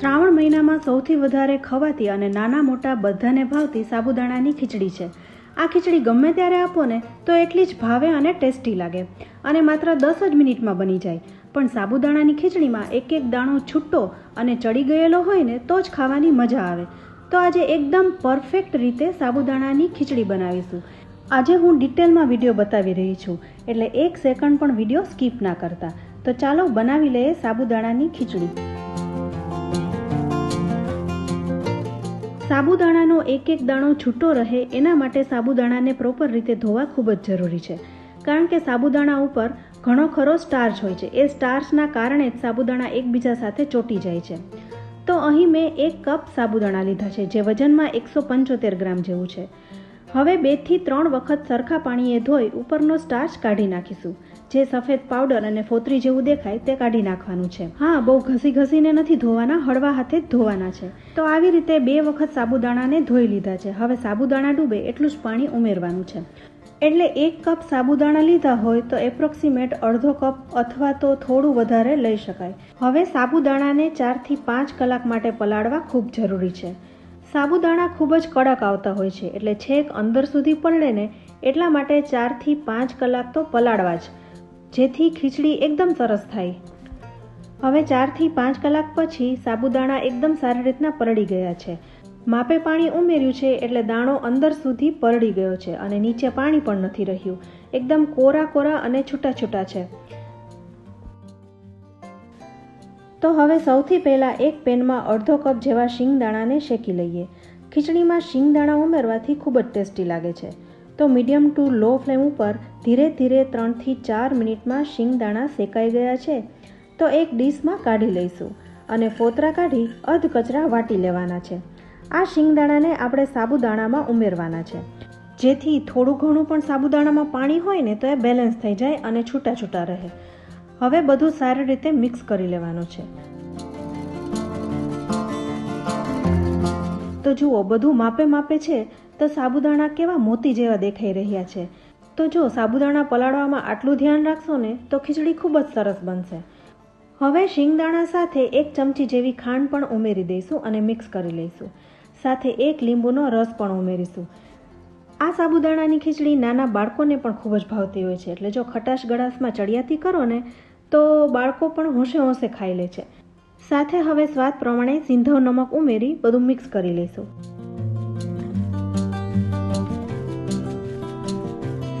શ્રાવણ મહિનામાં સૌથી વધારે ખવાતી અને નાના મોટા બધાને ભાવતી સાબુદાણાની ખીચડી છે. આ ખીચડી ગમે ત્યારે આપો ને તો એટલી જ ભાવે અને ટેસ્ટી લાગે અને માત્ર 10 જ મિનિટમાં બની જાય. પણ સાબુદાણાની ખીચડીમાં એક એક દાણો છૂટો અને ચડી ગયેલો હોય ને તો જ ખાવાની મજા આવે. તો આજે એકદમ પરફેક્ટ રીતે સાબુદાણાની ખીચડી બનાવીશું. આજે હું ડિટેલમાં વિડીયો બતાવી રહી છું, એટલે 1 સેકન્ડ પણ વિડીયો સ્કીપ ના કરતા. તો ચાલો બનાવી લઈએ સાબુદાણાની ખીચડી. સાબુદાણાનો એક એક દાણો છૂટો રહે એના માટે સાબુદાણાને પ્રોપર રીતે ધોવા ખૂબ જ જરૂરી છે. કારણ કે સાબુદાણા ઉપર ઘણો ખરો સ્ટાર્ચ હોય છે. એ સ્ટાર્ચના કારણે જ સાબુદાણા એકબીજા સાથે ચોંટી જાય છે. તો અહીં મેં 1 કપ સાબુદાણા લીધા છે, જે વજનમાં 175 ગ્રામ જેવું છે. હવે 2 થી 3 વખત સરખા પાણીએ ધોઈ ઉપરનો સ્ટાર્ચ કાઢી નાખીશું. જે સફેદ પાવડર અને ફોતરી જેવું દેખાય તે કાઢી નાખવાનું છે. હા, બહુ ઘસીને નથી ધોવાના, હળવા હાથે જ ધોવાના છે. તો આવી રીતે 2 વખત સાબુદાણાને ધોઈ લીધા છે. હવે સાબુદાણા ડૂબે એટલું જ પાણી ઉમેરવાનું છે. એટલે 1 કપ સાબુદાણા લીધા હોય તો એપ્રોક્સિમેટ અડધો કપ અથવા તો થોડું વધારે લઈ શકાય. હવે સાબુદાણાને 4 થી 5 કલાક માટે પલાળવા ખૂબ જરૂરી છે. સાબુદાણા ખૂબ જ કડક આવતા હોય છે, એટલે છેક અંદર સુધી પલળે ને એટલા માટે 4 થી 5 કલાક તો પલાળવા જ, જેથી ખીચડી એકદમ સરસ થાય. હવે 4 થી 5 કલાક પછી સાબુદાણા એકદમ સારી રીતના પલળી ગયા છે. માપે પાણી ઉમેર્યું છે એટલે દાણો અંદર સુધી પલળી ગયો છે અને નીચે પાણી પણ નથી રહ્યું. એકદમ કોરા અને છૂટા છે. તો હવે સૌથી પહેલાં એક પેનમાં અડધો કપ જેવા શિંગદાણાને શેકી લઈએ. ખીચડીમાં શિંગદાણા ઉમેરવાથી ખૂબ જ ટેસ્ટી લાગે છે. તો મીડિયમ ટુ લો ફ્લેમ ઉપર ધીરે ધીરે 3 થી 4 મિનિટમાં શિંગદાણા શેકાઈ ગયા છે. તો એક ડીશમાં કાઢી લઈશું અને ફોતરા કાઢી અધકચરા વાટી લેવાના છે. આ શિંગદાણાને આપણે સાબુદાણામાં ઉમેરવાના છે, જેથી થોડું ઘણું પણ સાબુદાણામાં પાણી હોય ને તો એ બેલેન્સ થઈ જાય અને છૂટા રહે. હવે બધું સારી રીતે મિક્સ કરી લેવાનું છે. તો જુઓ, બધું માપે છે. તો સાબુદાણા કેવા મોતી જેવા દેખાઈ રહ્યા છે. તો જો સાબુદાણા પલાળવામાં આટલું ધ્યાન રાખશો ને તો ખીચડી ખૂબ જ સરસ બનશે. હવે શિંગદાણા સાથે 1 ચમચી જેવી ખાંડ પણ ઉમેરી દઈશું અને મિક્સ કરી લઈશું. સાથે 1 લીંબુનો રસ પણ ઉમેરીશું. આ સાબુદાણાની ખીચડી નાના બાળકોને પણ ખૂબ જ ભાવતી હોય છે, એટલે જો ખટાશ ગળાશમાં ચડિયાતી કરો ને તો બાળકો પણ હોંશે ખાઈ લે છે. સાથે હવે સ્વાદ પ્રમાણે સિંધવ નમક ઉમેરી બધું મિક્સ કરી લઈશું.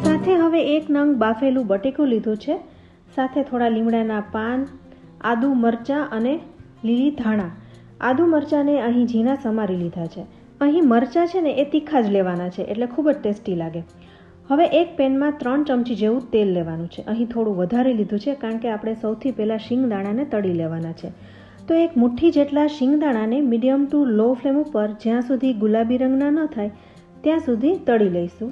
સાથે હવે 1 નંગ બાફેલું બટેકું લીધું છે. સાથે થોડા લીમડાના પાન, આદુ મરચાં અને લીલી ધાણા. આદુ મરચાંને અહીં ઝીણા સમારી લીધા છે. અહીં મરચાં છે ને એ તીખા જ લેવાના છે, એટલે ખૂબ જ ટેસ્ટી લાગે. હવે એક પેનમાં 3 ચમચી જેવું તેલ લેવાનું છે. અહીં થોડું વધારે લીધું છે કારણ કે આપણે સૌથી પહેલાં શિંગદાણાને તળી લેવાના છે. તો 1 મુઠ્ઠી જેટલા શિંગદાણાને મીડિયમ ટુ લો ફ્લેમ ઉપર જ્યાં સુધી ગુલાબી રંગના ન થાય ત્યાં સુધી તળી લઈશું.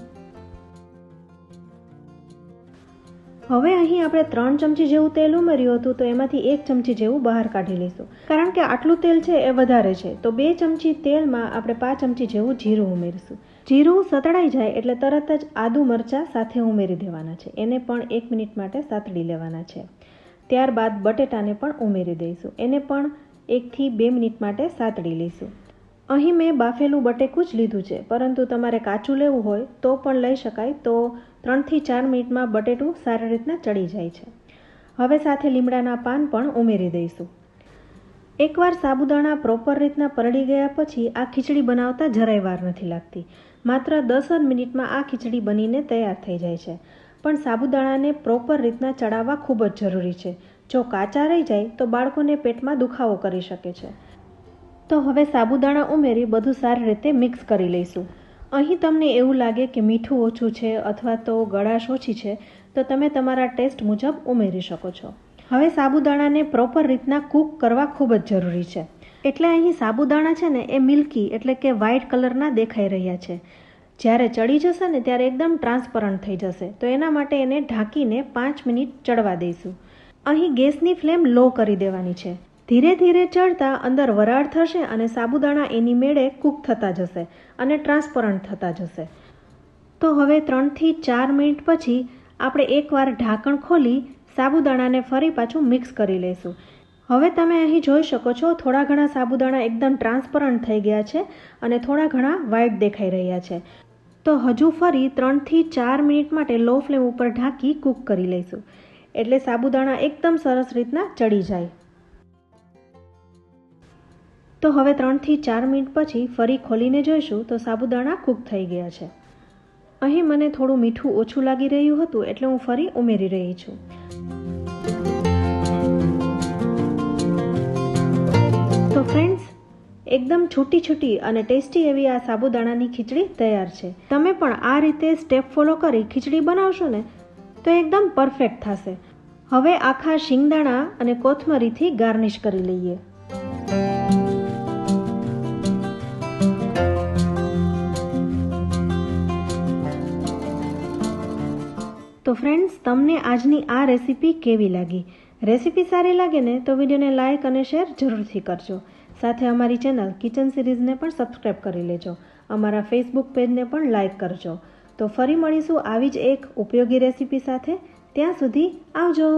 હવે અહીં આપણે 3 ચમચી જેવું તેલ ઉમેર્યું હતું, તો એમાંથી 1 ચમચી જેવું બહાર કાઢી લઈશું. કારણ કે આટલું તેલ છે એ વધારે છે. તો 2 ચમચી તેલમાં આપણે 5 ચમચી જેવું જીરું ઉમેરીશું. જીરું સતળાઈ જાય એટલે તરત જ આદુ મરચાં સાથે ઉમેરી દેવાના છે. એને પણ 1 મિનિટ માટે સાતળી લેવાના છે. ત્યારબાદ બટેટાને પણ ઉમેરી દઈશું. એને પણ 1 થી 2 મિનિટ માટે સાતળી લઈશું. અહીં મેં બાફેલું બટેકું જ લીધું છે, પરંતુ તમારે કાચું લેવું હોય તો પણ લઈ શકાય. તો 3 થી 4 મિનિટમાં બટેટું સારી રીતના ચડી જાય છે. હવે સાથે લીમડાના પાન પણ ઉમેરી દઈશું. એકવાર સાબુદાણા પ્રોપર રીતના પલળી ગયા પછી આ ખીચડી બનાવતા જરાય વાર નથી લાગતી. માત્ર 10 જ મિનિટમાં આ ખીચડી બનીને તૈયાર થઈ જાય છે. પણ સાબુદાણાને પ્રોપર રીતના ચડાવવા ખૂબ જ જરૂરી છે. જો કાચા રહી જાય તો બાળકોને પેટમાં દુખાવો કરી શકે છે. તો હવે સાબુદાણા ઉમેરી બધું સારી રીતે મિક્સ કરી લઈશું. અહીં તમને એવું લાગે કે મીઠું ઓછું છે અથવા તો ગળાશ ઓછી છે તો તમે તમારા ટેસ્ટ મુજબ ઉમેરી શકો છો. હવે સાબુદાણાને પ્રોપર રીતના કૂક કરવા ખૂબ જ જરૂરી છે. એટલે અહીં સાબુદાણા છે ને એ મિલ્કી એટલે કે વ્હાઇટ કલરના દેખાઈ રહ્યા છે. જ્યારે ચડી જશે ને ત્યારે એકદમ ટ્રાન્સપરન્ટ થઈ જશે. તો એના માટે એને ઢાંકીને 5 મિનિટ ચડવા દઈશું. અહીં ગેસની ફ્લેમ લો કરી દેવાની છે. ધીરે ધીરે ચડતા અંદર વરાળ થશે અને સાબુદાણા એની મેળે કૂક થતા જશે અને ટ્રાન્સપરન્ટ થતા જશે. તો હવે 3 થી 4 મિનિટ પછી આપણે એકવાર ઢાંકણ ખોલી સાબુદાણાને ફરી પાછું મિક્સ કરી લઈશું. હવે તમે અહીં જોઈ શકો છો થોડા ઘણા સાબુદાણા એકદમ ટ્રાન્સપરન્ટ થઈ ગયા છે અને થોડા ઘણા વ્હાઇટ દેખાઈ રહ્યા છે. તો હજુ ફરી 3 થી 4 મિનિટ માટે લો ફ્લેમ ઉપર ઢાંકી કૂક કરી લઈશું, એટલે સાબુદાણા એકદમ સરસ રીતના ચડી જાય. તો હવે 3 થી 4 મિનિટ પછી ફરી ખોલીને જોઈશું તો સાબુદાણા કૂક થઈ ગયા છે. અહીં મને થોડું મીઠું ઓછું લાગી રહ્યું હતું એટલે હું ફરી ઉમેરી રહી છું. તો ફ્રેન્ડ્સ, એકદમ છૂટી અને ટેસ્ટી એવી આ સાબુદાણાની ખીચડી તૈયાર છે. તમે પણ આ રીતે સ્ટેપ ફોલો કરી ખીચડી બનાવશો ને તો એકદમ પરફેક્ટ થશે. હવે આખા શિંગદાણા અને કોથમરીથી ગાર્નિશ કરી લઈએ. તો ફ્રેન્ડ્સ, તમને આજની આ રેસીપી કેવી લાગી? રેસીપી સારી લાગે ને તો વિડીયોને લાઇક અને શેર જરૂરથી કરજો. સાથે અમારી ચેનલ કિચન સિરીઝને પણ સબસ્ક્રાઈબ કરી લેજો. અમારા ફેસબુક પેજને પણ લાઇક કરજો. તો ફરી મળીશું આવી જ એક ઉપયોગી રેસીપી સાથે. ત્યાં સુધી આવજો.